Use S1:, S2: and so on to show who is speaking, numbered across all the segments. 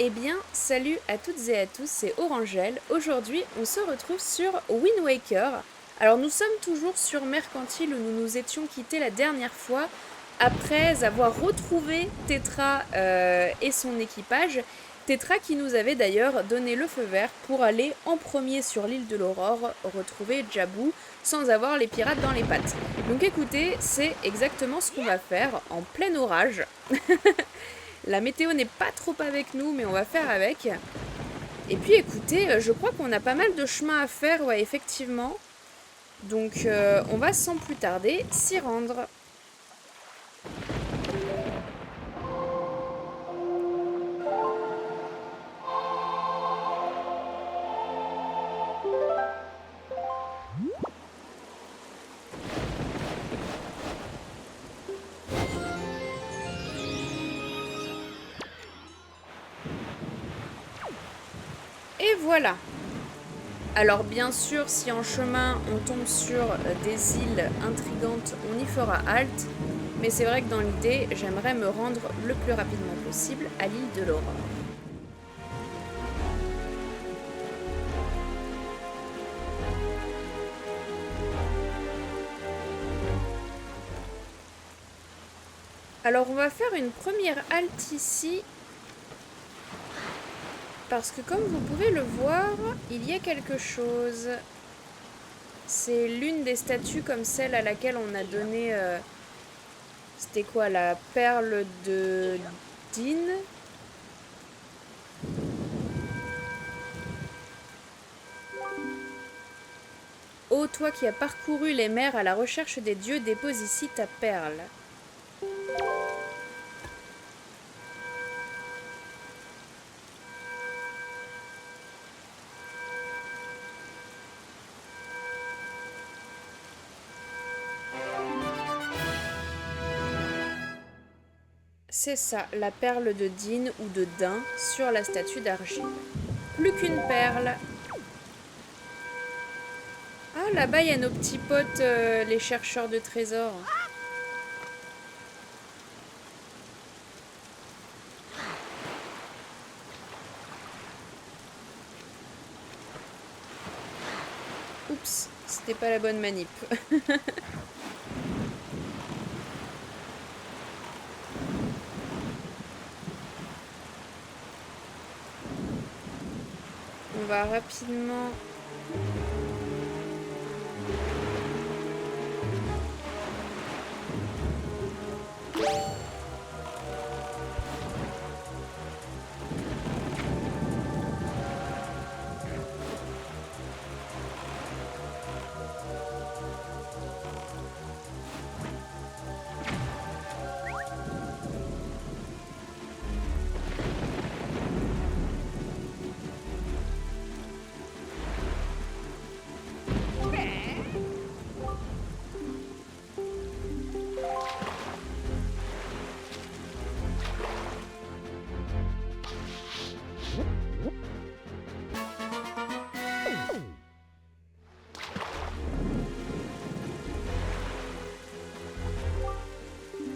S1: Eh bien, salut à toutes et à tous, c'est Orangel. Aujourd'hui, on se retrouve sur Wind Waker. Alors, nous sommes toujours sur Mercantile où nous nous étions quittés la dernière fois, après avoir retrouvé Tetra et son équipage. Tetra qui nous avait d'ailleurs donné le feu vert pour aller en premier sur l'île de l'Aurore retrouver Jaboo sans avoir les pirates dans les pattes. Donc écoutez, c'est exactement ce qu'on va faire en plein orage. La météo n'est pas trop avec nous, mais on va faire avec. Et puis écoutez, je crois qu'on a pas mal de chemin à faire, ouais, effectivement. Donc on va sans plus tarder s'y rendre. Et voilà. Alors bien sûr, si en chemin on tombe sur des îles intrigantes, on y fera halte. Mais c'est vrai que dans l'idée, j'aimerais me rendre le plus rapidement possible à l'île de l'Aurore. Alors on va faire une première halte ici. Parce que comme vous pouvez le voir, il y a quelque chose. C'est l'une des statues comme celle à laquelle on a donné... c'était quoi, la perle de Din? Ô toi qui as parcouru les mers à la recherche des dieux, dépose ici ta perle. C'est ça, la perle de Din ou de Dain sur la statue d'argile. Plus qu'une perle. Ah, là-bas, il y a nos petits potes, les chercheurs de trésors. Oups, c'était pas la bonne manip. On va rapidement...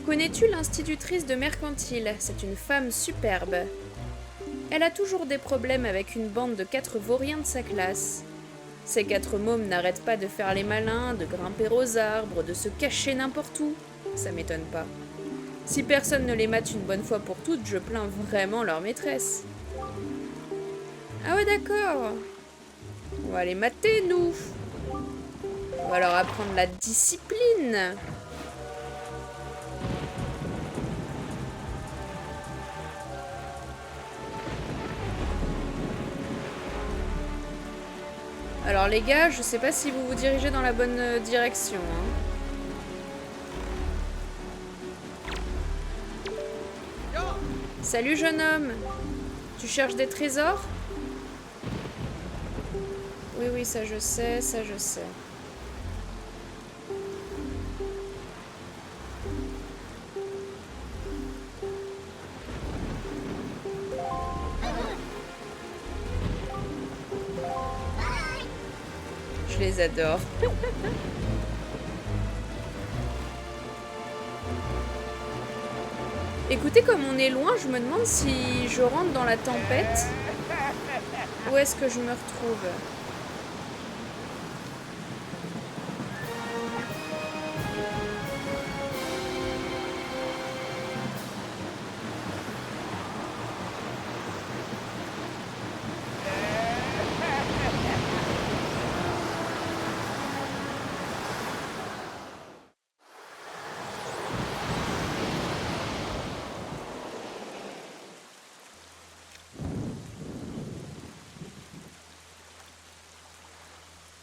S1: Connais-tu l'institutrice de Mercantile? C'est une femme superbe. Elle a toujours des problèmes avec une bande de 4 vauriens de sa classe. Ces 4 mômes n'arrêtent pas de faire les malins, de grimper aux arbres, de se cacher n'importe où. Ça m'étonne pas. Si personne ne les mate une bonne fois pour toutes, je plains vraiment leur maîtresse. Ah ouais, d'accord. On va les mater, nous. On va leur apprendre la discipline. Alors les gars, je sais pas si vous vous dirigez dans la bonne direction. Salut jeune homme. Tu cherches des trésors? Oui, oui, ça je sais, ça je sais. Je les adore. Écoutez, comme on est loin, je me demande si je rentre dans la tempête. Où est-ce que je me retrouve?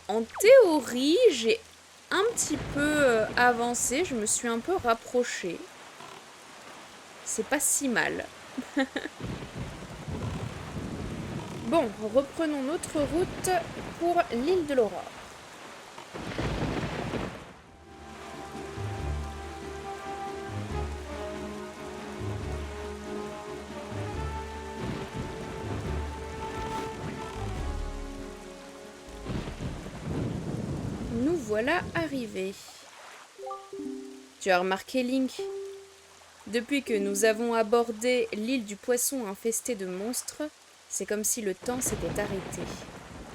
S1: En théorie, j'ai un petit peu avancé, je me suis un peu rapprochée. C'est pas si mal. Bon, reprenons notre route pour l'île de l'Aurore. Nous voilà arrivés. Tu as remarqué, Link? Depuis que nous avons abordé l'île du poisson infestée de monstres, c'est comme si le temps s'était arrêté.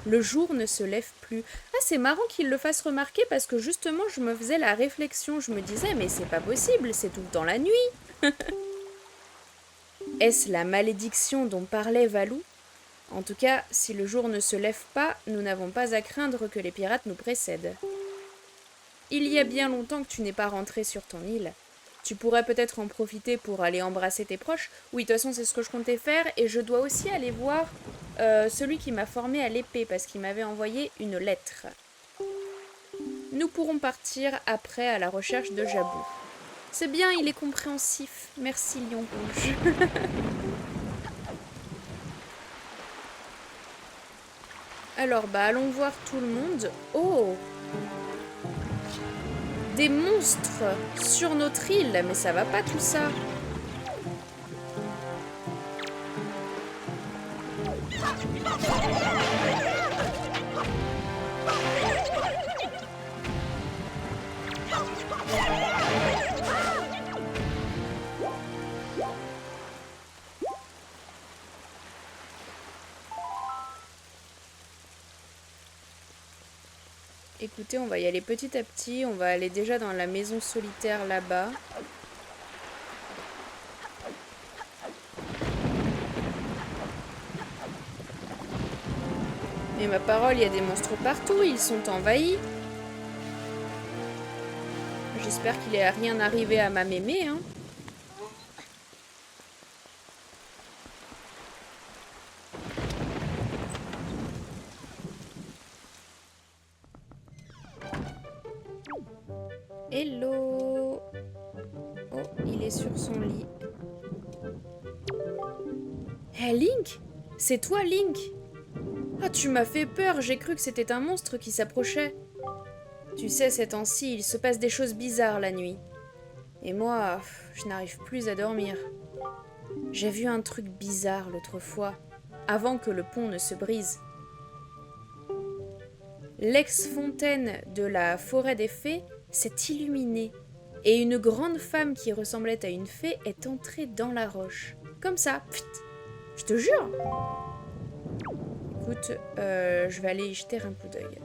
S1: Le jour ne se lève plus. Ah, c'est marrant qu'il le fasse remarquer parce que justement, je me faisais la réflexion. Je me disais, mais c'est pas possible, c'est tout le temps la nuit. Est-ce la malédiction dont parlait Valou? En tout cas, si le jour ne se lève pas, nous n'avons pas à craindre que les pirates nous précèdent. Il y a bien longtemps que tu n'es pas rentré sur ton île. Tu pourrais peut-être en profiter pour aller embrasser tes proches. Oui, de toute façon, c'est ce que je comptais faire. Et je dois aussi aller voir celui qui m'a formé à l'épée, parce qu'il m'avait envoyé une lettre. Nous pourrons partir après à la recherche de Jabou. C'est bien, il est compréhensif. Merci, Lion Rouge. Alors, allons voir tout le monde. Oh! Des monstres sur notre île, mais ça va pas tout ça. Écoutez, on va y aller petit à petit. On va aller déjà dans la maison solitaire là-bas. Mais ma parole, il y a des monstres partout. Ils sont envahis. J'espère qu'il n'est rien arrivé à ma mémé, hein. Hello. Oh, il est sur son lit. Hé, Link? C'est toi, Link? Ah, tu m'as fait peur, j'ai cru que c'était un monstre qui s'approchait. Tu sais, ces temps-ci, il se passe des choses bizarres la nuit. Et moi, je n'arrive plus à dormir. J'ai vu un truc bizarre l'autre fois, avant que le pont ne se brise. L'ex-fontaine de la forêt des fées s'est illuminée, et une grande femme qui ressemblait à une fée est entrée dans la roche. Comme ça, pfft, je te jure. Écoute, je vais aller y jeter un coup d'œil.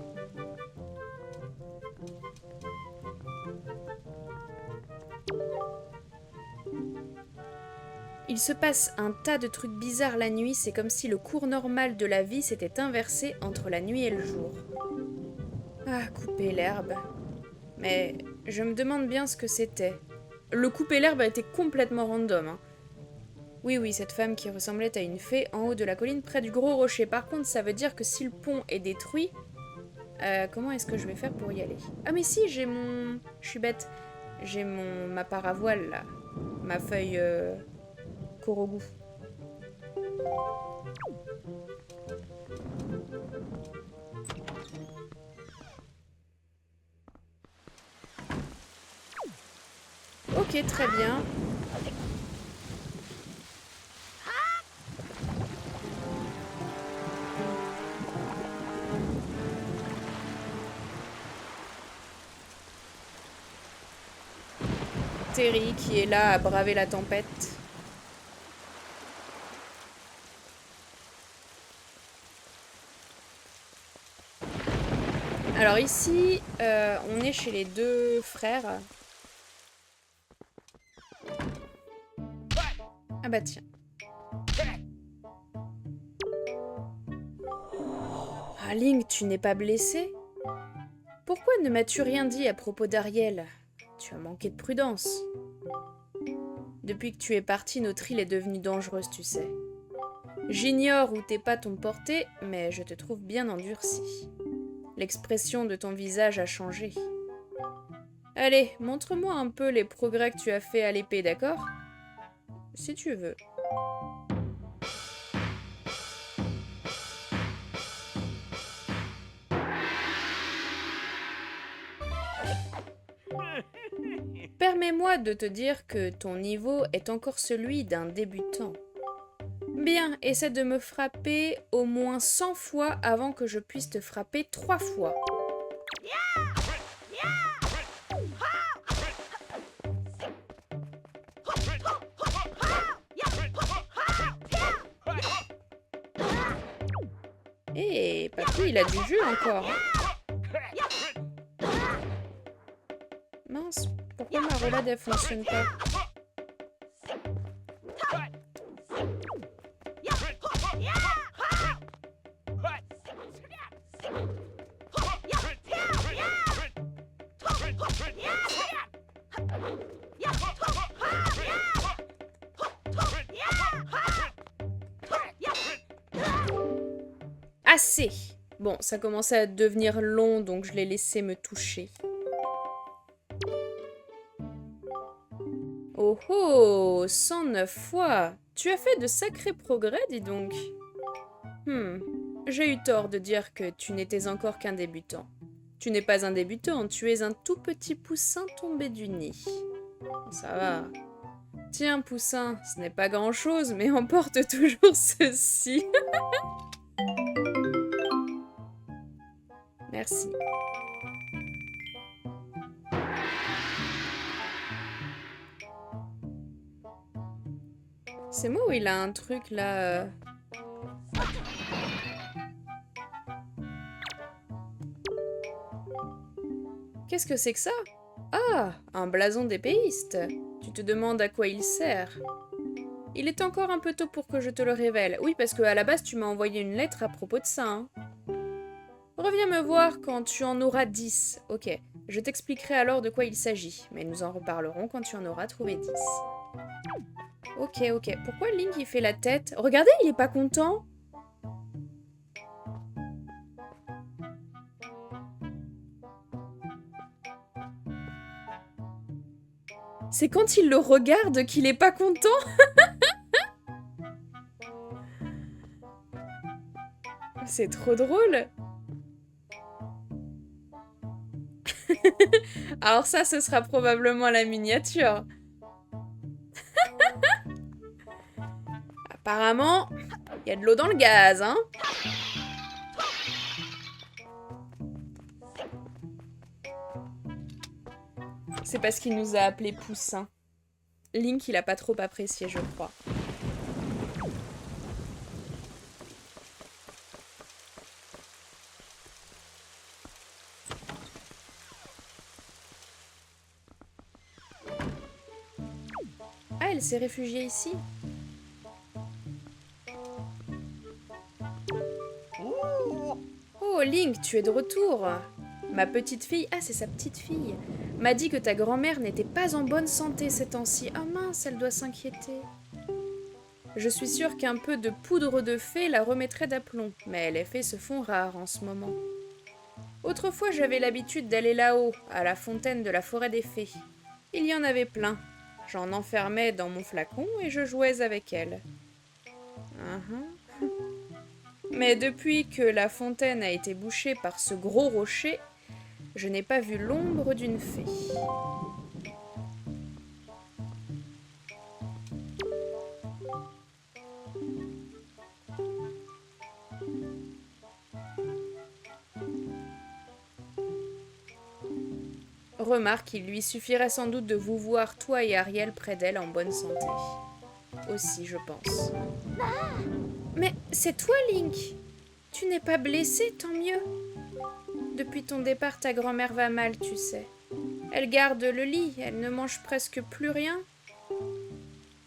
S1: Il se passe un tas de trucs bizarres la nuit, c'est comme si le cours normal de la vie s'était inversé entre la nuit et le jour. Ah, couper l'herbe. Mais je me demande bien ce que c'était. Le couper l'herbe a été complètement random, hein. Oui, cette femme qui ressemblait à une fée en haut de la colline près du gros rocher. Par contre, ça veut dire que si le pont est détruit, comment est-ce que je vais faire pour y aller? Ah mais si, j'ai mon... Je suis bête. J'ai ma paravoile, là. Ma feuille... Korogu. Ok, très bien. Terry qui est là à braver la tempête. Alors ici, on est chez les deux frères. Ah bah tiens. Ah Link, tu n'es pas blessé? Pourquoi ne m'as-tu rien dit à propos d'Ariel? Tu as manqué de prudence. Depuis que tu es parti, notre île est devenue dangereuse, tu sais. J'ignore où tes pas t'ont porté, mais je te trouve bien endurci. L'expression de ton visage a changé. Allez, montre-moi un peu les progrès que tu as fait à l'épée, d'accord? Si tu veux. Permets-moi de te dire que ton niveau est encore celui d'un débutant. Bien, essaie de me frapper au moins 100 fois avant que je puisse te frapper 3 fois. Eh, papy, il a du jus encore. Mince, pourquoi ma roulade elle fonctionne pas? Assez! Bon, ça commençait à devenir long, donc je l'ai laissé me toucher. Oh oh! 109 fois! Tu as fait de sacrés progrès, dis donc. J'ai eu tort de dire que tu n'étais encore qu'un débutant. Tu n'es pas un débutant, tu es un tout petit poussin tombé du nid. Ça va. Tiens, poussin, ce n'est pas grand-chose, mais emporte toujours ceci. Merci. C'est moi ou il a un truc là Qu'est-ce que c'est que ça? Ah, un blason d'épéiste. Tu te demandes à quoi il sert. Il est encore un peu tôt pour que je te le révèle. Oui, parce qu'à la base, tu m'as envoyé une lettre à propos de ça. Hein. Reviens me voir quand tu en auras 10. Ok, je t'expliquerai alors de quoi il s'agit, mais nous en reparlerons quand tu en auras trouvé 10. Ok, ok. Pourquoi Link il fait la tête? Regardez, il est pas content. C'est quand il le regarde qu'il est pas content. C'est trop drôle. Alors ça, ce sera probablement la miniature. Apparemment, il y a de l'eau dans le gaz, hein. C'est parce qu'il nous a appelé Poussin. Link, il a pas trop apprécié, je crois. Ah, elle s'est réfugiée ici. Oh, Link, tu es de retour. Ma petite fille, ah c'est sa petite fille, m'a dit que ta grand-mère n'était pas en bonne santé ces temps-ci. Ah mince, elle doit s'inquiéter. Je suis sûre qu'un peu de poudre de fée la remettrait d'aplomb, mais les fées se font rares en ce moment. Autrefois, j'avais l'habitude d'aller là-haut, à la fontaine de la forêt des fées. Il y en avait plein. J'en enfermais dans mon flacon et je jouais avec elle. Mais depuis que la fontaine a été bouchée par ce gros rocher, je n'ai pas vu l'ombre d'une fée. Remarque, il lui suffirait sans doute de vous voir, toi et Ariel, près d'elle en bonne santé. Aussi, je pense. Mais c'est toi, Link. Tu n'es pas blessé, tant mieux. Depuis ton départ, ta grand-mère va mal, tu sais. Elle garde le lit, elle ne mange presque plus rien.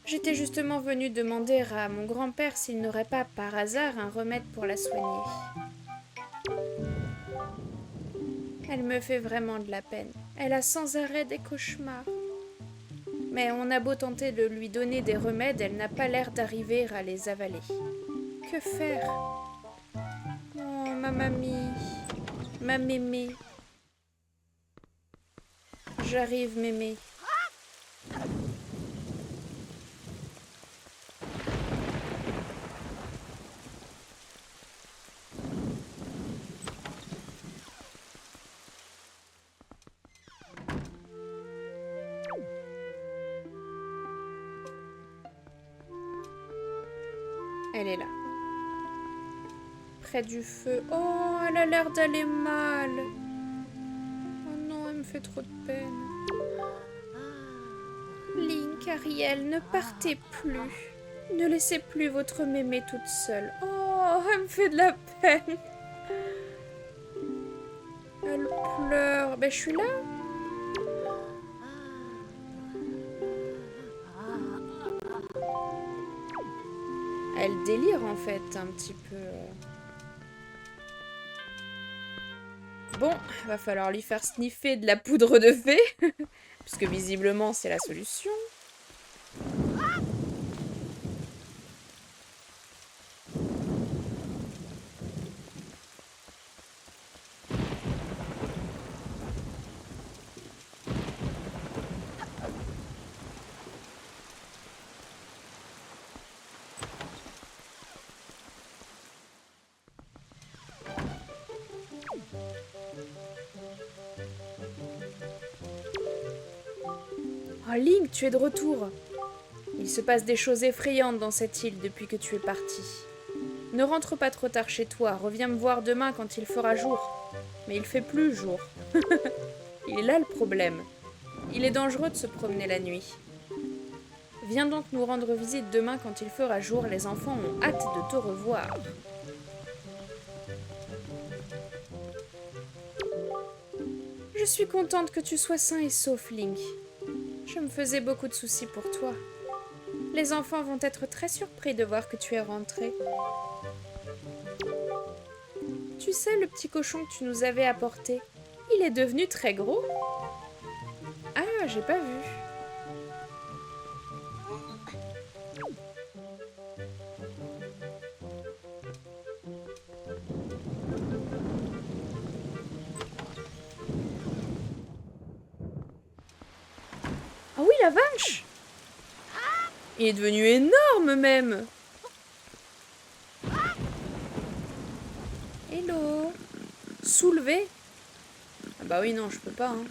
S1: J'étais justement venue demander à mon grand-père s'il n'aurait pas par hasard un remède pour la soigner. Elle me fait vraiment de la peine. Elle a sans arrêt des cauchemars. Mais on a beau tenter de lui donner des remèdes, elle n'a pas l'air d'arriver à les avaler. Que faire? Oh, ma mamie, ma mémé. J'arrive, mémé. Elle est là. Près du feu. Oh, elle a l'air d'aller mal. Oh non, elle me fait trop de peine. Link, Ariel, ne partez plus. Ne laissez plus votre mémé toute seule. Oh, elle me fait de la peine. Elle pleure. Ben, je suis là. Elle délire en fait un petit peu. Bon, va falloir lui faire sniffer de la poudre de fée. Parce que visiblement c'est la solution. Oh Link, tu es de retour. Il se passe des choses effrayantes dans cette île depuis que tu es parti. Ne rentre pas trop tard chez toi, reviens me voir demain quand il fera jour. Mais il fait plus jour. Il est là le problème. Il est dangereux de se promener la nuit. Viens donc nous rendre visite demain quand il fera jour, les enfants ont hâte de te revoir. Je suis contente que tu sois sain et sauf, Link. Je me faisais beaucoup de soucis pour toi. Les enfants vont être très surpris de voir que tu es rentré. Tu sais, le petit cochon que tu nous avais apporté, il est devenu très gros. Ah, j'ai pas vu. Ah oui, la vache! Il est devenu énorme même! Hello! Soulever? Ah bah oui, non, je peux pas, hein.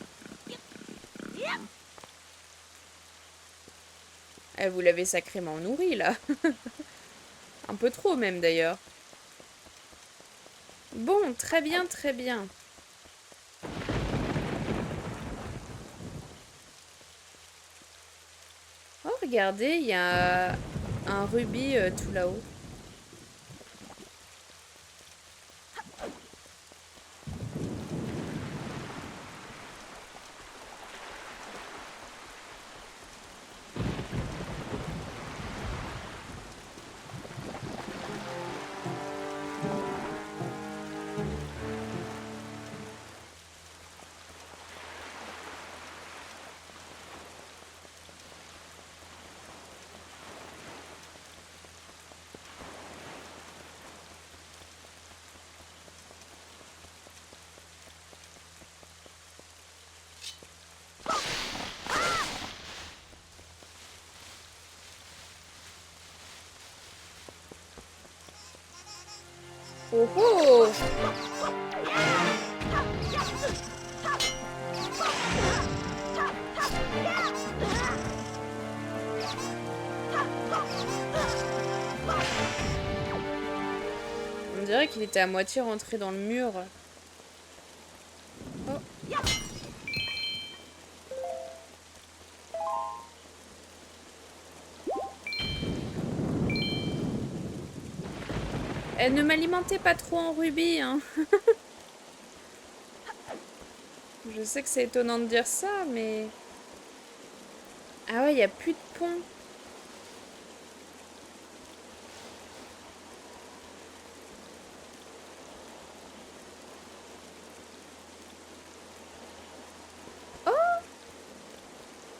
S1: Eh, vous l'avez sacrément nourri, là. Un peu trop, même, d'ailleurs. Bon, très bien, très bien. Oh, regardez, il y a un rubis tout là-haut. Oh oh! On dirait qu'il était à moitié rentré dans le mur. Oh. Elle ne m'alimentait pas trop en rubis, hein. Je sais que c'est étonnant de dire ça, mais... Ah ouais, il n'y a plus de pont.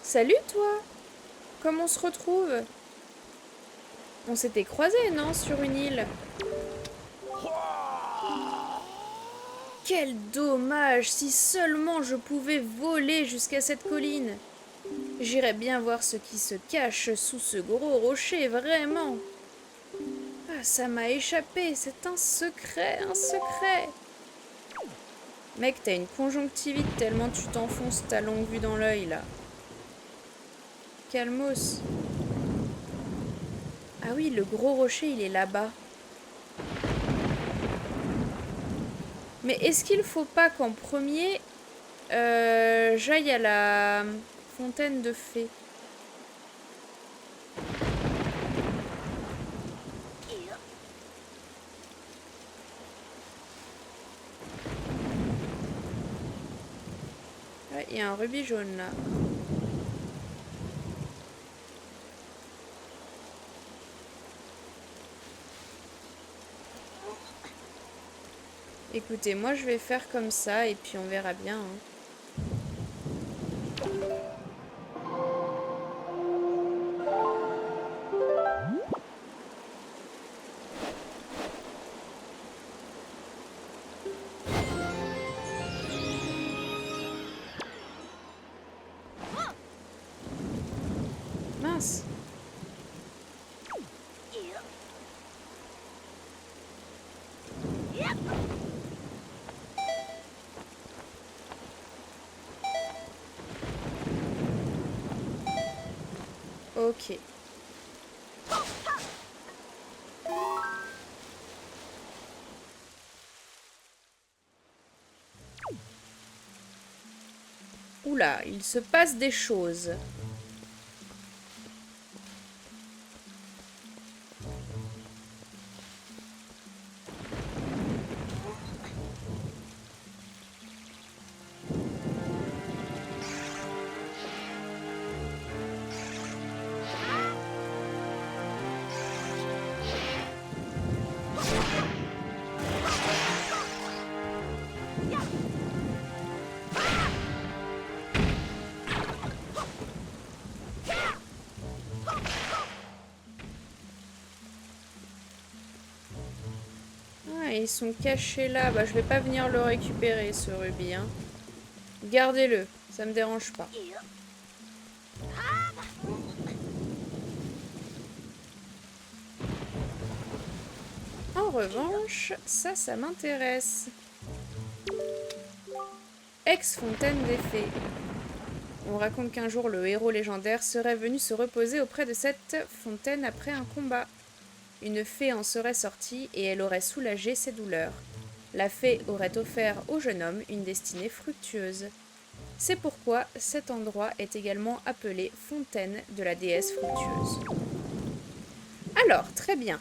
S1: Salut toi! Comment on se retrouve? On s'était croisés, non, sur une île? Quel dommage! Si seulement je pouvais voler jusqu'à cette colline! J'irais bien voir ce qui se cache sous ce gros rocher, vraiment! Ah, ça m'a échappé, c'est un secret, un secret! Mec, t'as une conjonctivite tellement tu t'enfonces ta longue vue dans l'œil, là. Calmos. Ah oui, le gros rocher, il est là-bas. Mais est-ce qu'il faut pas qu'en premier, j'aille à la fontaine de fées? Ouais, il y a un rubis jaune là. Écoutez, moi je vais faire comme ça et puis on verra bien, hein. Mince. Ok. Oula, il se passe des choses. Ah, ils sont cachés là. Bah, je vais pas venir le récupérer, ce rubis, hein. Gardez-le, ça me dérange pas. En revanche, ça m'intéresse. Ex-fontaine des fées. On raconte qu'un jour, le héros légendaire serait venu se reposer auprès de cette fontaine après un combat. Une fée en serait sortie et elle aurait soulagé ses douleurs. La fée aurait offert au jeune homme une destinée fructueuse. C'est pourquoi cet endroit est également appelé fontaine de la déesse fructueuse. Alors, très bien.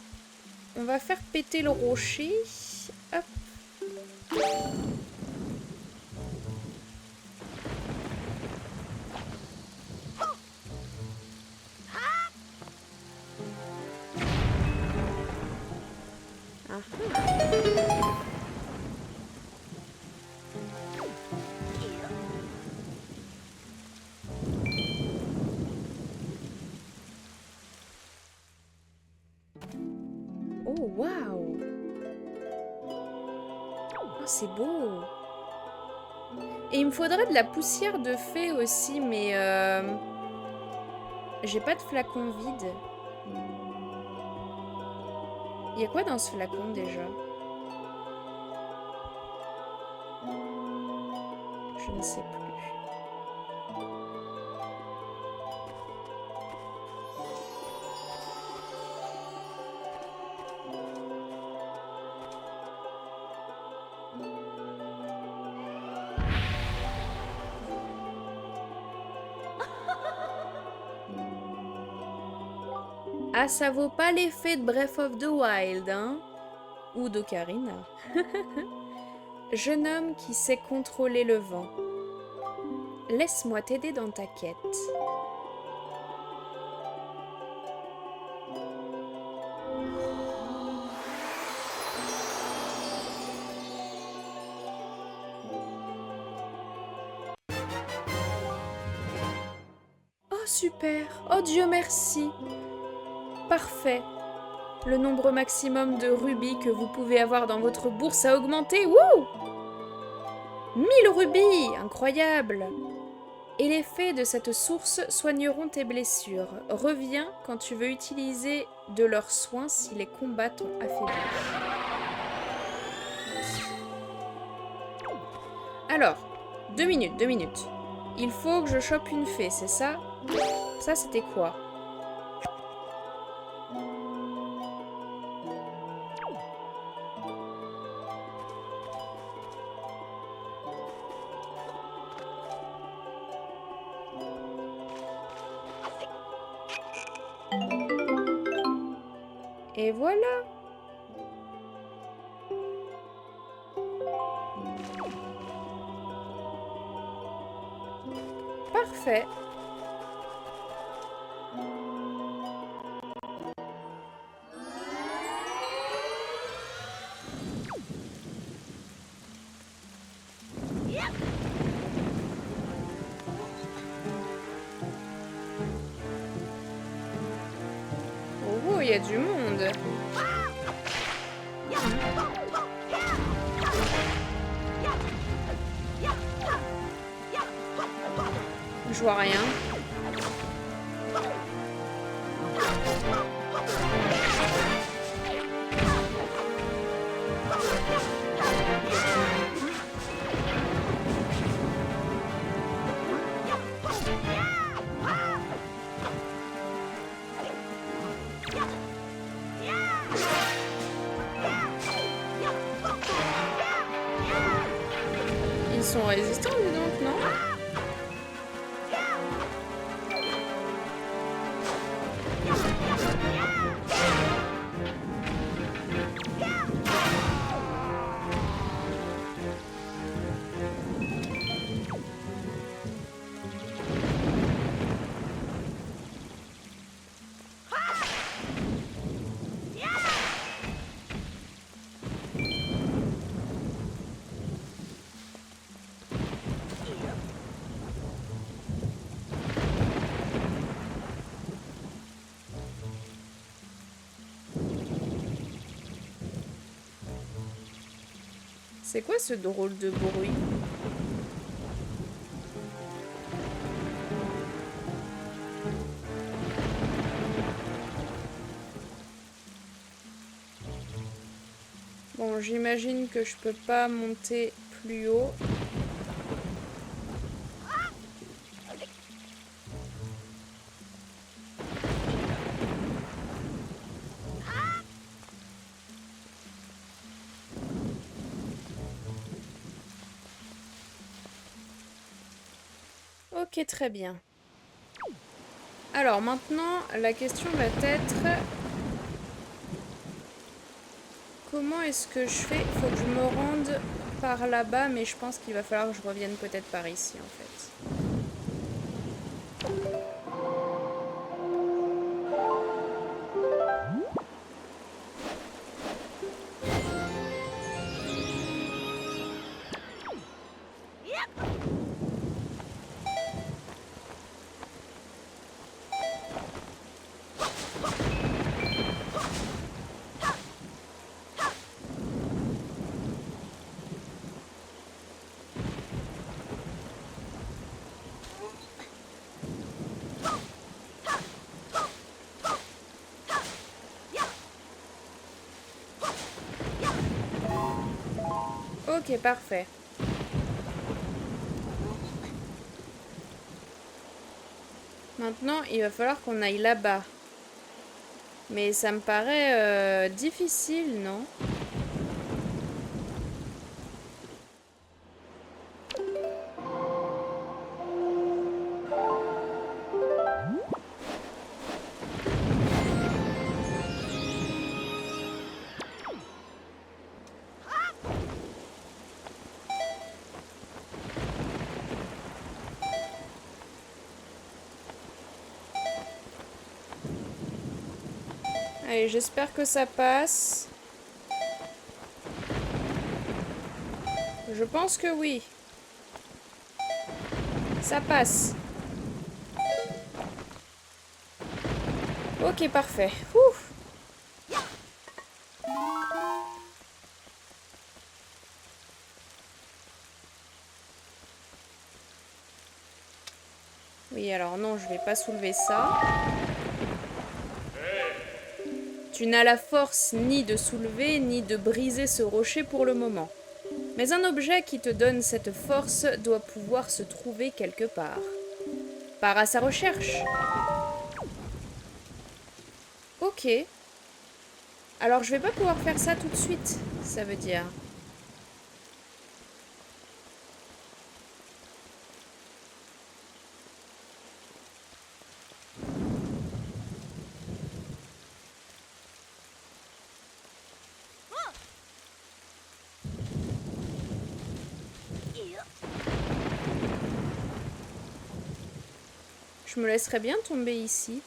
S1: On va faire péter le rocher. Hop. Oh, waouh! Oh, c'est beau! Et il me faudrait de la poussière de fée aussi, mais j'ai pas de flacon vide. Il y a quoi dans ce flacon déjà? Je ne sais plus. Ah, ça vaut pas l'effet de Breath of the Wild, hein? Ou d'Ocarina. Jeune homme qui sait contrôler le vent. Laisse-moi t'aider dans ta quête. Oh super! Oh Dieu merci! Parfait! Le nombre maximum de rubis que vous pouvez avoir dans votre bourse a augmenté. Wouh! 1000 rubis! Incroyable! Et les fées de cette source soigneront tes blessures. Reviens quand tu veux utiliser de leurs soins si les combats t'ont affaibli. Alors, 2 minutes, 2 minutes. Il faut que je chope une fée, c'est ça? Ça, c'était quoi? Et voilà! Parfait! Oh, il y a du monde! Je vois rien. Ils sont résistants, dis donc, non? C'est quoi ce drôle de bruit? Bon, j'imagine que je peux pas monter plus haut. Ok, très bien. Alors maintenant, la question va être... Comment est-ce que je fais? Il faut que je me rende par là-bas, mais je pense qu'il va falloir que je revienne peut-être par ici, en fait. Ok, parfait. Maintenant, il va falloir qu'on aille là-bas. Mais ça me paraît difficile, non? Allez, j'espère que ça passe. Je pense que oui. Ça passe. Ok, parfait. Ouf. Oui, alors non, je vais pas soulever ça. Tu n'as la force ni de soulever, ni de briser ce rocher pour le moment. Mais un objet qui te donne cette force doit pouvoir se trouver quelque part. Pars à sa recherche. Ok. Alors je vais pas pouvoir faire ça tout de suite, ça veut dire. Je me laisserais bien tomber ici.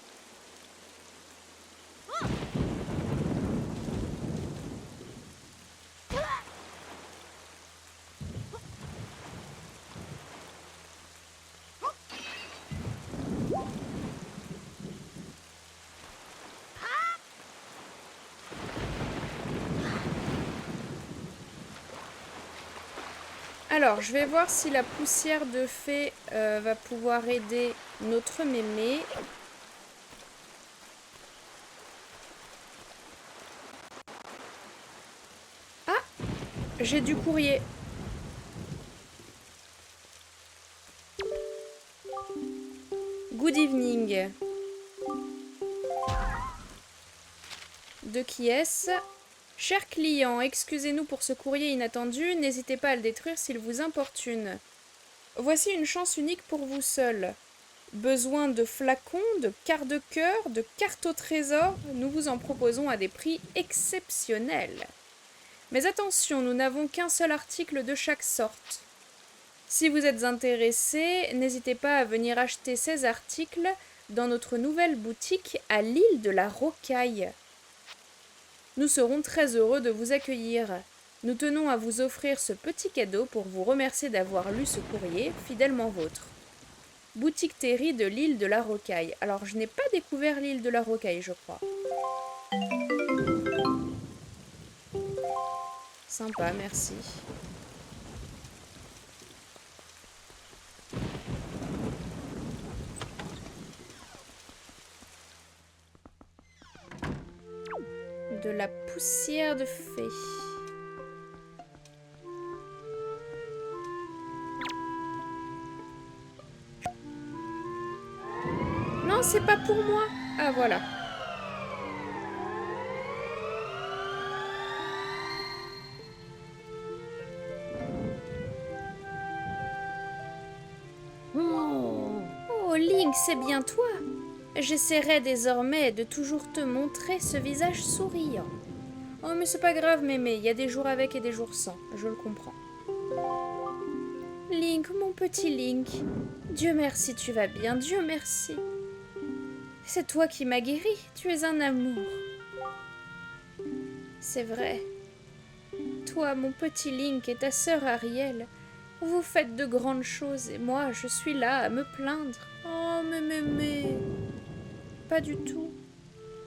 S1: Alors, je vais voir si la poussière de fée va pouvoir aider notre mémé. Ah, j'ai du courrier. Good evening. De qui est-ce? Cher client, excusez-nous pour ce courrier inattendu, n'hésitez pas à le détruire s'il vous importune. Voici une chance unique pour vous seul. Besoin de flacons, de quarts de cœur, de cartes au trésor, nous vous en proposons à des prix exceptionnels. Mais attention, nous n'avons qu'un seul article de chaque sorte. Si vous êtes intéressé, n'hésitez pas à venir acheter ces articles dans notre nouvelle boutique à l'île de la Rocaille. Nous serons très heureux de vous accueillir. Nous tenons à vous offrir ce petit cadeau pour vous remercier d'avoir lu ce courrier, fidèlement vôtre. Boutique Terry de l'île de la Rocaille. Alors, je n'ai pas découvert l'île de la Rocaille, je crois. Sympa, merci. De la poussière de fée. Non, c'est pas pour moi. Ah, voilà. Oh, Link, c'est bien toi. J'essaierai désormais de toujours te montrer ce visage souriant. Oh, mais c'est pas grave, mémé, il y a des jours avec et des jours sans, je le comprends. Link, mon petit Link, Dieu merci, tu vas bien, Dieu merci. C'est toi qui m'as guéri, tu es un amour. C'est vrai. Toi, mon petit Link, et ta sœur Ariel, vous faites de grandes choses et moi, je suis là à me plaindre. Oh, mais mémé. Pas du tout.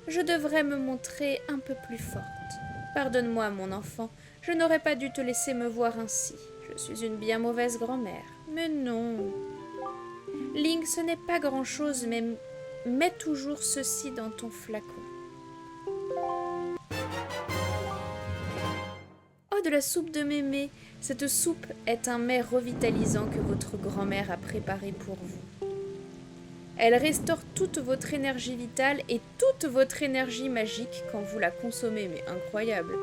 S1: Je devrais me montrer un peu plus forte. Pardonne-moi, mon enfant, je n'aurais pas dû te laisser me voir ainsi. Je suis une bien mauvaise grand-mère. Mais non. Link, ce n'est pas grand-chose, mais mets toujours ceci dans ton flacon. Oh, de la soupe de mémé. Cette soupe est un mets revitalisant que votre grand-mère a préparé pour vous. Elle restaure toute votre énergie vitale et toute votre énergie magique quand vous la consommez, mais incroyable.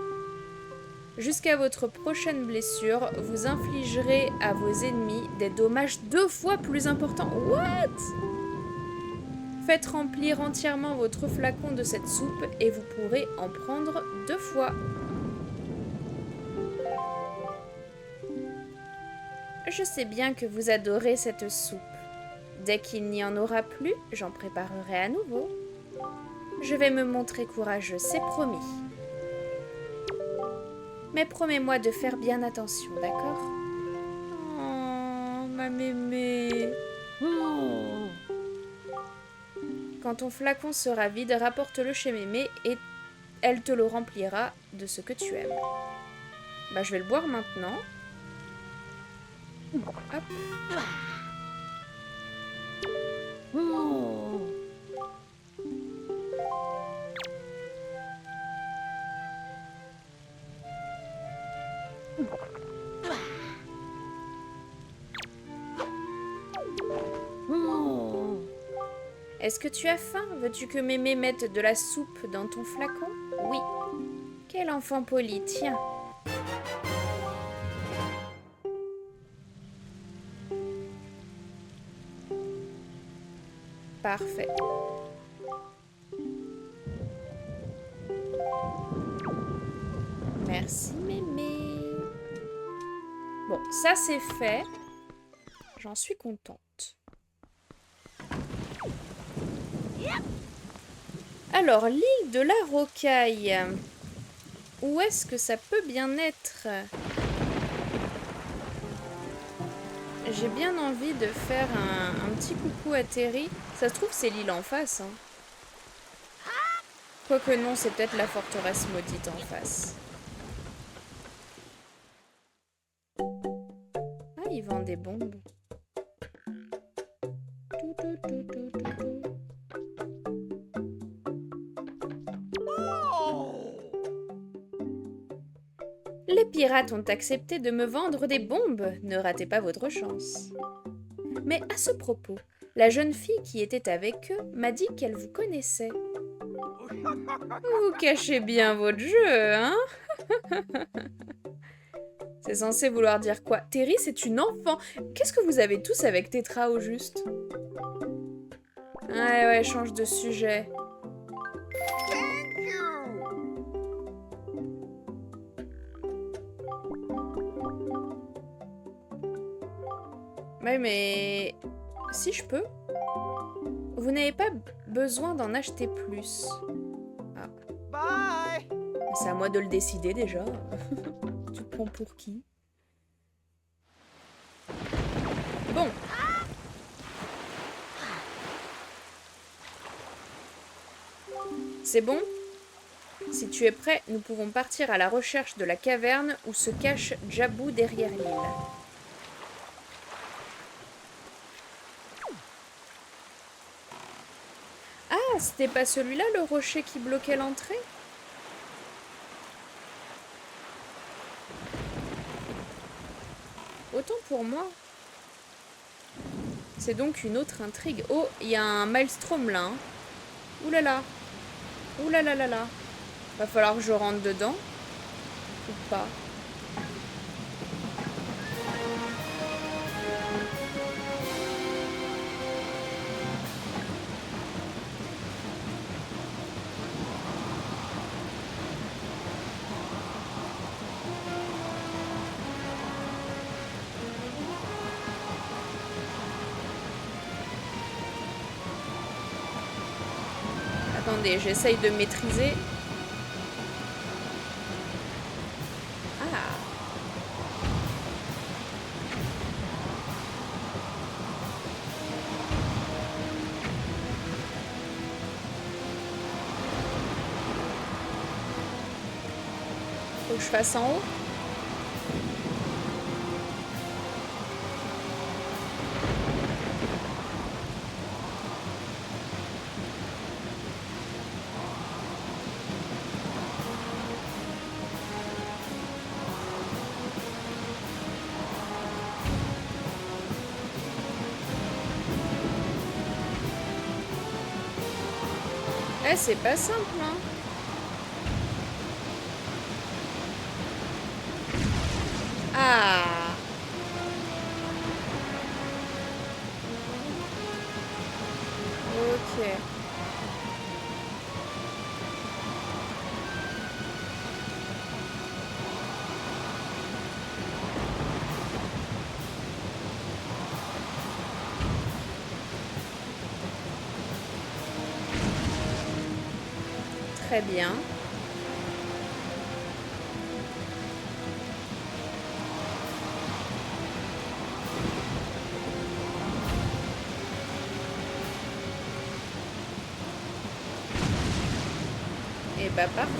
S1: Jusqu'à votre prochaine blessure, vous infligerez à vos ennemis des dommages 2 fois plus importants. What? Faites remplir entièrement votre flacon de cette soupe et vous pourrez en prendre 2 fois. Je sais bien que vous adorez cette soupe. Dès qu'il n'y en aura plus, j'en préparerai à nouveau. Je vais me montrer courageux, c'est promis. Mais promets-moi de faire bien attention, d'accord? Oh, ma mémé. Quand ton flacon sera vide, rapporte-le chez mémé et elle te le remplira de ce que tu aimes. Bah, je vais le boire maintenant. Hop. Est-ce que tu as faim? Veux-tu que mémé mette de la soupe dans ton flacon? Oui. Quel enfant poli, tiens. Parfait. Merci mémé. Bon, ça c'est fait. J'en suis contente. Alors, l'île de la Rocaille. Où est-ce que ça peut bien être? J'ai bien envie de faire un petit coucou à Terry. Ça se trouve, c'est l'île en face. Hein. Quoique non, c'est peut-être la forteresse maudite en face. Ah, ils vendent des bombes. Les pirates ont accepté de me vendre des bombes. Ne ratez pas votre chance. Mais à ce propos, la jeune fille qui était avec eux m'a dit qu'elle vous connaissait. Vous cachez bien votre jeu, hein? C'est censé vouloir dire quoi? Terry, c'est une enfant. Qu'est-ce que vous avez tous avec Tetra au juste? Ouais, change de sujet. Ouais, mais si je peux. Vous n'avez pas besoin d'en acheter plus. Ah.
S2: Bye.
S1: C'est à moi de le décider déjà. Tu te prends pour qui? Bon. C'est bon? Si tu es prêt, nous pouvons partir à la recherche de la caverne où se cache Jabou derrière l'île. Ah, c'était pas celui-là le rocher qui bloquait l'entrée? Autant pour moi. C'est donc une autre intrigue. Oh, il y a un maelstrom là. Hein. Ouh là là. Ouh là là là là. Va falloir que je rentre dedans. Ou pas. Attendez, j'essaye de maîtriser. Ah. Faut que je fasse en haut. Eh, c'est pas simple, hein. Ah. Ok. Très bien. Et bah parfait.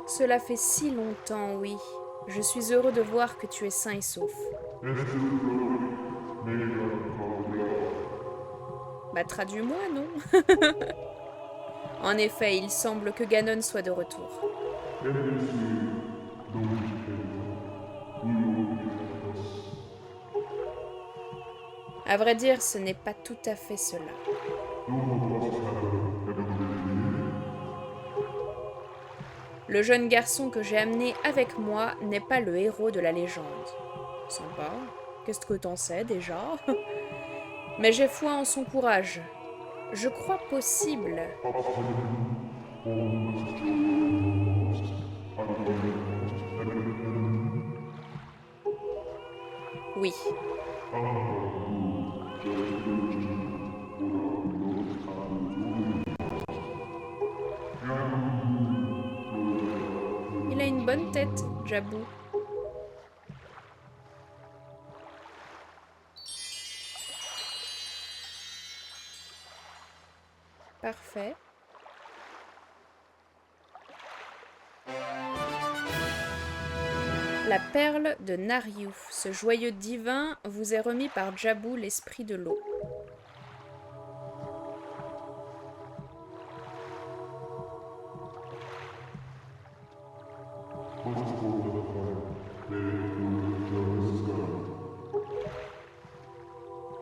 S1: Cela fait si longtemps, oui. Je suis heureux de voir que tu es sain et sauf. Bah traduis-moi, non? En effet, il semble que Ganon soit de retour. À vrai dire, ce n'est pas tout à fait cela. Le jeune garçon que j'ai amené avec moi n'est pas le héros de la légende. Sympa. Qu'est-ce que t'en sais déjà? Mais j'ai foi en son courage. Je crois possible. Oui. Il a une bonne tête, Jabou. Parfait. La perle de Nariouf. Ce joyau divin vous est remis par Jabou, l'esprit de l'eau.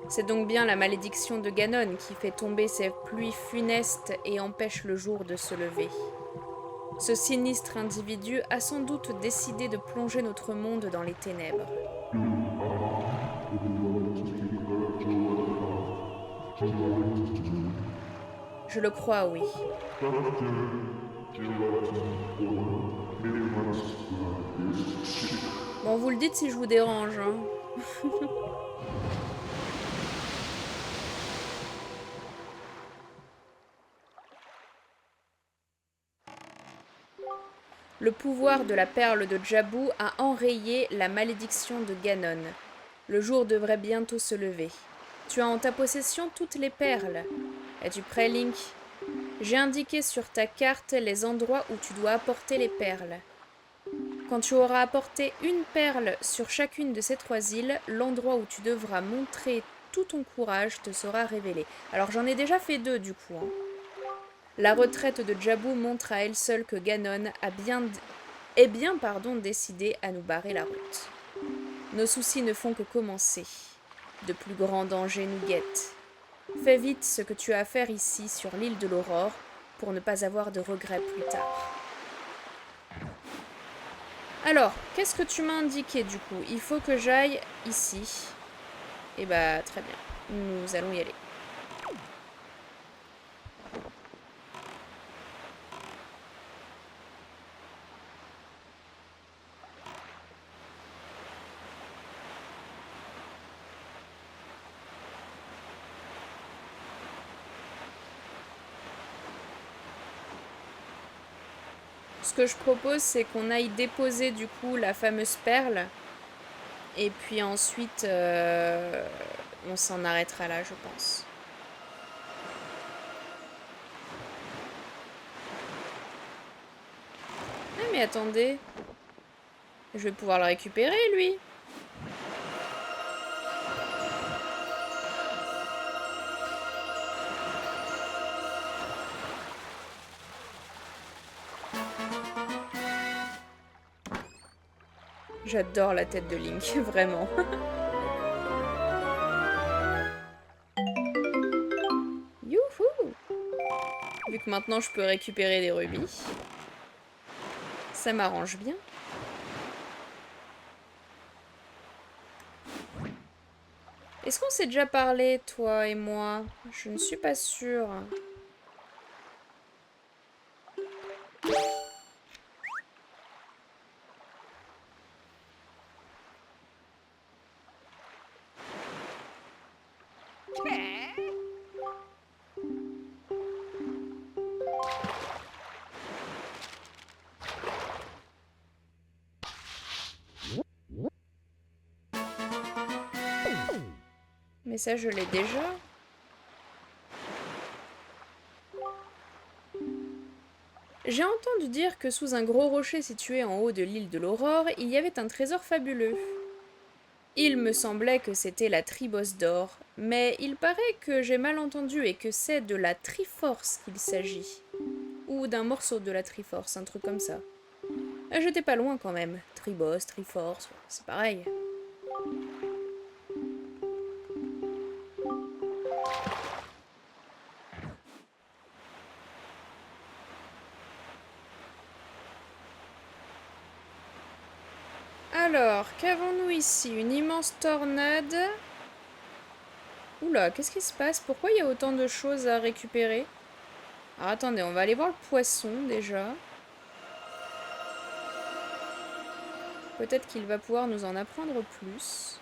S1: C'est donc bien la malédiction de Ganon qui fait tomber ces pluies funestes et empêche le jour de se lever. Ce sinistre individu a sans doute décidé de plonger notre monde dans les ténèbres. Je le crois, oui. Bon, vous le dites si je vous dérange, hein. Le pouvoir de la perle de Jabou a enrayé la malédiction de Ganon. Le jour devrait bientôt se lever. Tu as en ta possession toutes les perles. Es-tu prêt, Link? J'ai indiqué sur ta carte les endroits où tu dois apporter les perles. Quand tu auras apporté une perle sur chacune de ces 3 îles, l'endroit où tu devras montrer tout ton courage te sera révélé. Alors j'en ai déjà fait 2 du coup, hein. La retraite de Jabou montre à elle seule que Ganon est bien décidé à nous barrer la route. Nos soucis ne font que commencer. De plus grands dangers nous guettent. Fais vite ce que tu as à faire ici sur l'île de l'Aurore pour ne pas avoir de regrets plus tard. Alors, qu'est-ce que tu m'as indiqué du coup? Il faut que j'aille ici. Eh bah, très bien. Nous allons y aller. Ce que je propose, c'est qu'on aille déposer du coup la fameuse perle. Et puis ensuite, on s'en arrêtera là, je pense. Ah, mais attendez. Je vais pouvoir le récupérer, lui. J'adore la tête de Link, vraiment. Vu que maintenant je peux récupérer des rubis. Ça m'arrange bien. Est-ce qu'on s'est déjà parlé, toi et moi? Je ne suis pas sûre. Mais ça, je l'ai déjà. J'ai entendu dire que sous un gros rocher situé en haut de l'île de l'Aurore, il y avait un trésor fabuleux. Il me semblait que c'était la Tribosse d'or, mais il paraît que j'ai mal entendu et que c'est de la Triforce qu'il s'agit. Ou d'un morceau de la Triforce, un truc comme ça. J'étais pas loin quand même. Tribosse, Triforce, c'est pareil. Alors, qu'avons-nous ici? Une immense tornade. Oula, qu'est-ce qui se passe? Pourquoi il y a autant de choses à récupérer? Alors attendez, on va aller voir le poisson déjà. Peut-être qu'il va pouvoir nous en apprendre plus.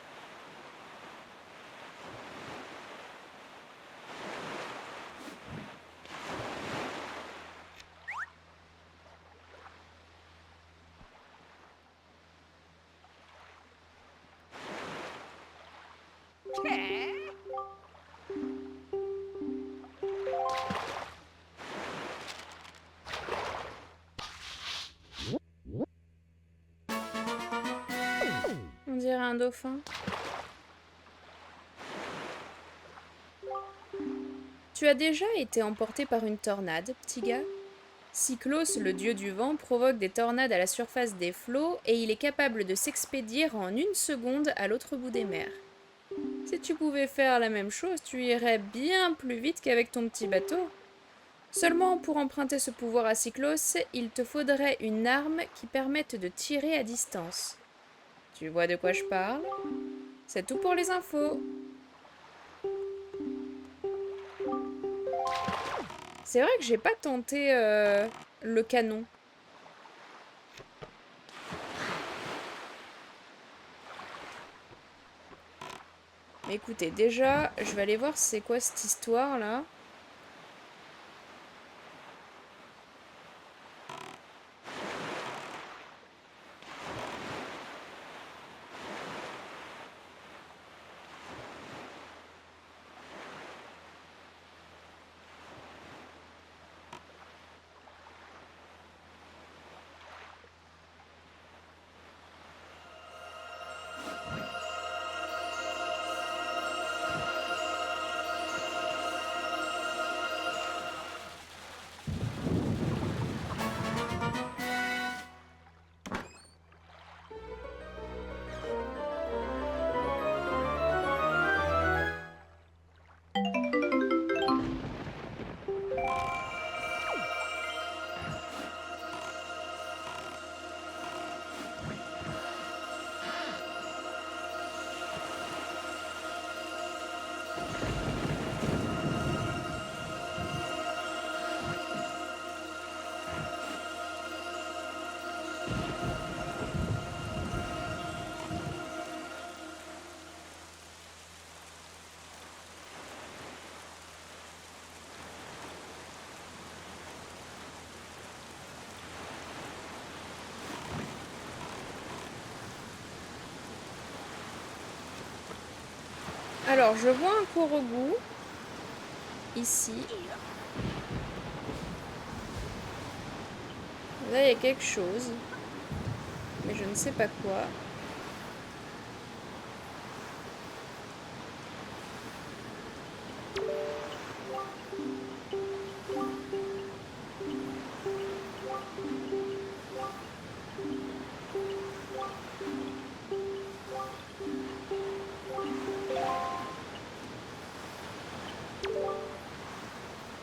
S1: On dirait un dauphin. Tu as déjà été emporté par une tornade, petit gars? Cyclos, le dieu du vent, provoque des tornades à la surface des flots et il est capable de s'expédier en une seconde à l'autre bout des mers. Si tu pouvais faire la même chose, tu irais bien plus vite qu'avec ton petit bateau. Seulement, pour emprunter ce pouvoir à Cyclos, il te faudrait une arme qui permette de tirer à distance. Tu vois de quoi je parle? C'est tout pour les infos. C'est vrai que j'ai pas tenté le canon. Mais écoutez, déjà, je vais aller voir c'est quoi cette histoire là. Alors, je vois un Korogu ici. Là, il y a quelque chose. Mais je ne sais pas quoi.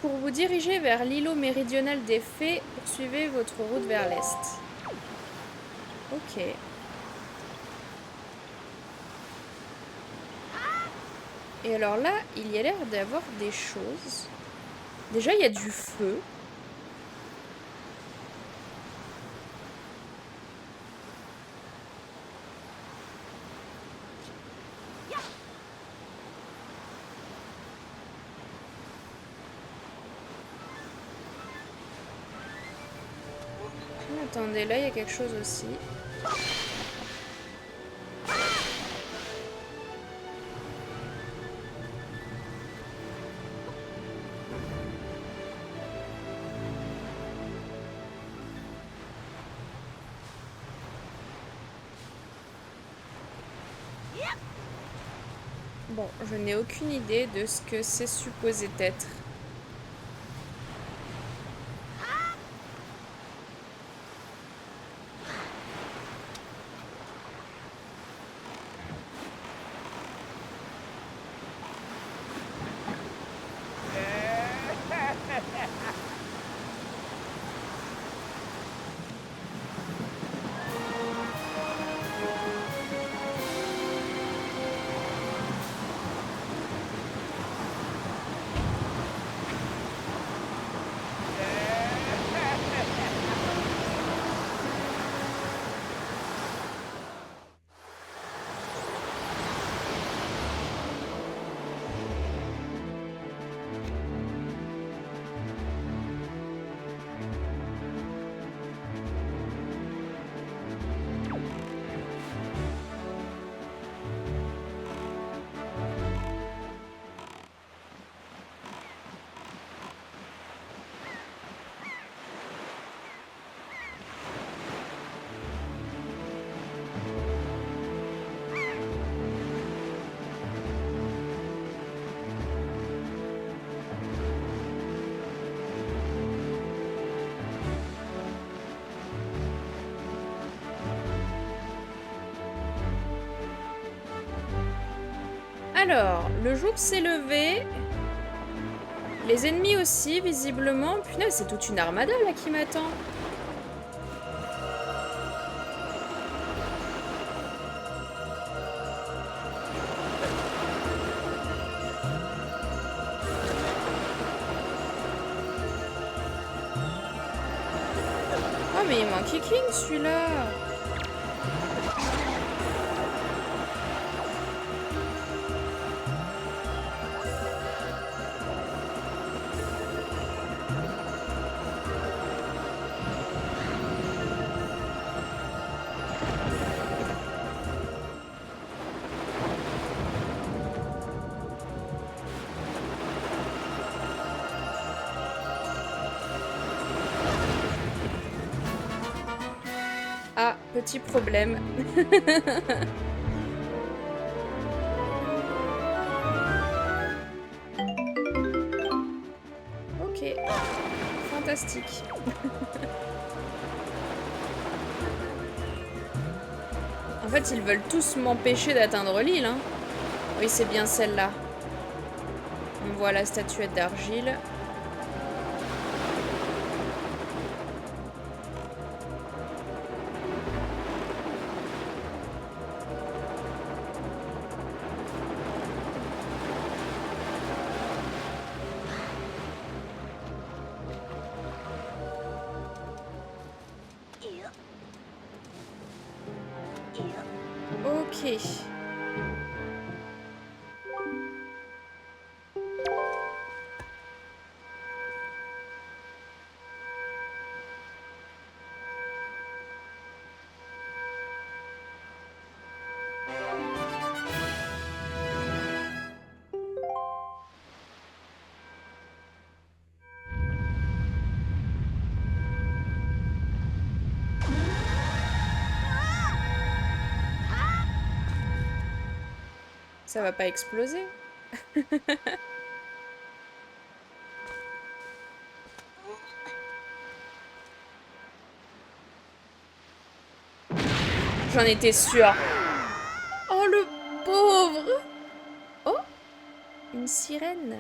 S1: Pour vous diriger vers l'îlot méridional des Fées, poursuivez votre route vers l'est. Ok. Et alors là, il y a l'air d'avoir des choses. Déjà, il y a du feu. Attendez, là, il y a quelque chose aussi. Bon, je n'ai aucune idée de ce que c'est supposé être. Alors, le jour s'est levé. Les ennemis aussi, visiblement. Punaise, c'est toute une armada là qui m'attend. Oh, mais il manque King celui-là. Ah, petit problème. Ok, fantastique. En fait, ils veulent tous m'empêcher d'atteindre l'île, hein. Oui, c'est bien celle-là. On voit la statuette d'argile. Ok. Ça va pas exploser? J'en étais sûre. Oh, le pauvre! Oh, une sirène.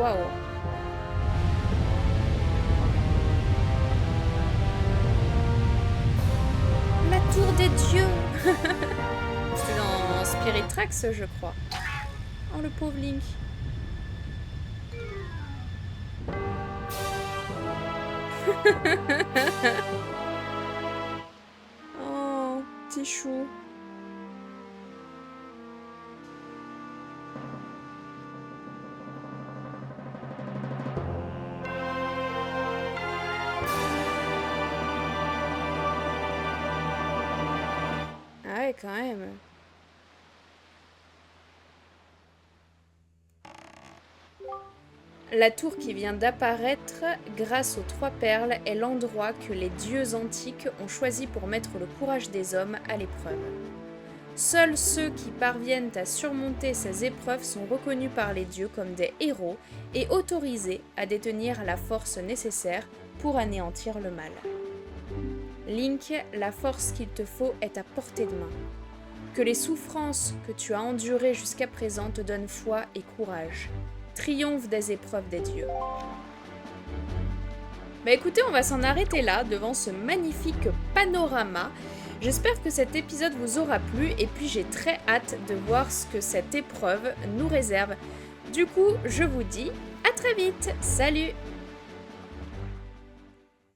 S1: Waouh. La tour des dieux. C'est dans Spirit Tracks, je crois. Oh, le pauvre Link. Oh, petit chou. Ah ouais, quand même. La tour qui vient d'apparaître grâce aux 3 perles est l'endroit que les dieux antiques ont choisi pour mettre le courage des hommes à l'épreuve. Seuls ceux qui parviennent à surmonter ces épreuves sont reconnus par les dieux comme des héros et autorisés à détenir la force nécessaire pour anéantir le mal. Link, la force qu'il te faut est à portée de main. Que les souffrances que tu as endurées jusqu'à présent te donnent foi et courage. Triomphe des épreuves des dieux. Bah écoutez, on va s'en arrêter là, devant ce magnifique panorama. J'espère que cet épisode vous aura plu, et puis j'ai très hâte de voir ce que cette épreuve nous réserve. Du coup, je vous dis à très vite. Salut!